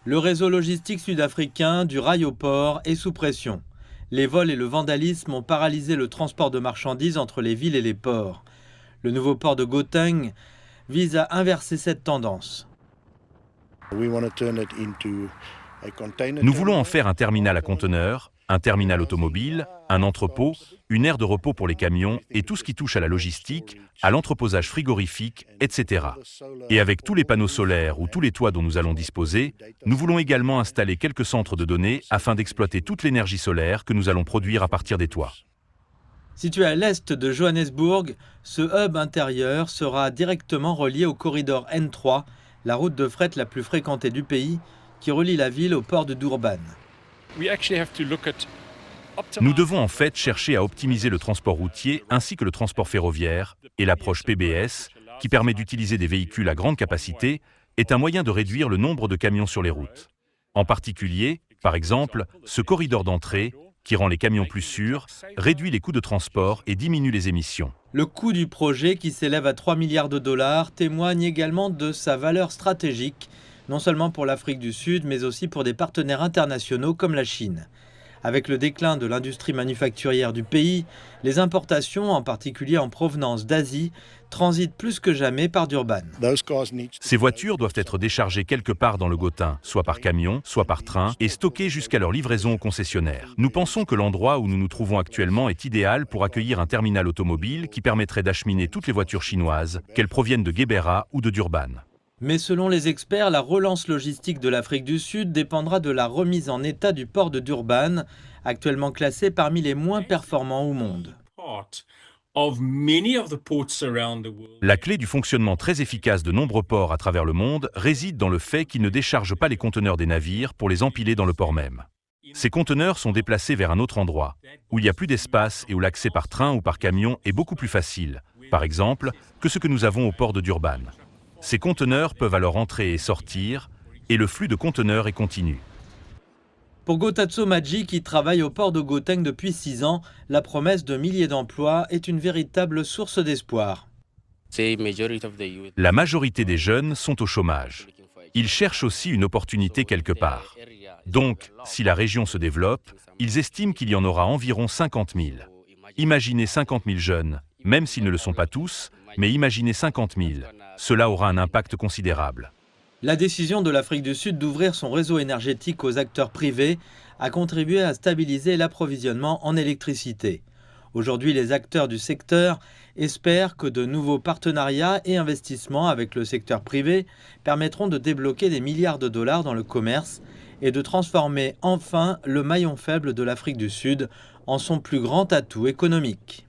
Le réseau logistique sud-africain du rail au port est sous pression. Les vols et le vandalisme ont paralysé le transport de marchandises entre les villes et les ports. Le nouveau port de Gauteng vise à inverser cette tendance. Nous voulons en faire un terminal à conteneurs, un terminal automobile, un entrepôt, une aire de repos pour les camions et tout ce qui touche à la logistique, à l'entreposage frigorifique, etc. Et avec tous les panneaux solaires ou tous les toits dont nous allons disposer, nous voulons également installer quelques centres de données afin d'exploiter toute l'énergie solaire que nous allons produire à partir des toits. Situé à l'est de Johannesburg, ce hub intérieur sera directement relié au corridor N3, la route de fret la plus fréquentée du pays, qui relie la ville au port de Durban. Nous devons en fait chercher à optimiser le transport routier ainsi que le transport ferroviaire, et l'approche PBS, qui permet d'utiliser des véhicules à grande capacité, est un moyen de réduire le nombre de camions sur les routes. En particulier, par exemple, ce corridor d'entrée, qui rend les camions plus sûrs, réduit les coûts de transport et diminue les émissions. Le coût du projet, qui s'élève à 3 milliards de dollars, témoigne également de sa valeur stratégique, non seulement pour l'Afrique du Sud, mais aussi pour des partenaires internationaux comme la Chine. Avec le déclin de l'industrie manufacturière du pays, les importations, en particulier en provenance d'Asie, transitent plus que jamais par Durban. Ces voitures doivent être déchargées quelque part dans le Gauteng, soit par camion, soit par train, et stockées jusqu'à leur livraison au concessionnaire. Nous pensons que l'endroit où nous nous trouvons actuellement est idéal pour accueillir un terminal automobile qui permettrait d'acheminer toutes les voitures chinoises, qu'elles proviennent de Guebera ou de Durban. Mais selon les experts, la relance logistique de l'Afrique du Sud dépendra de la remise en état du port de Durban, actuellement classé parmi les moins performants au monde. La clé du fonctionnement très efficace de nombreux ports à travers le monde réside dans le fait qu'ils ne déchargent pas les conteneurs des navires pour les empiler dans le port même. Ces conteneurs sont déplacés vers un autre endroit, où il y a plus d'espace et où l'accès par train ou par camion est beaucoup plus facile, par exemple, que ce que nous avons au port de Durban. Ces conteneurs peuvent alors entrer et sortir, et le flux de conteneurs est continu. Pour Gotatso Madji, qui travaille au port de Gauteng depuis 6 ans, la promesse de milliers d'emplois est une véritable source d'espoir. La majorité des jeunes sont au chômage. Ils cherchent aussi une opportunité quelque part. Donc, si la région se développe, ils estiment qu'il y en aura environ 50 000. Imaginez 50 000 jeunes, même s'ils ne le sont pas tous, mais imaginez 50 000. Cela aura un impact considérable. La décision de l'Afrique du Sud d'ouvrir son réseau énergétique aux acteurs privés a contribué à stabiliser l'approvisionnement en électricité. Aujourd'hui, les acteurs du secteur espèrent que de nouveaux partenariats et investissements avec le secteur privé permettront de débloquer des milliards de dollars dans le commerce et de transformer enfin le maillon faible de l'Afrique du Sud en son plus grand atout économique.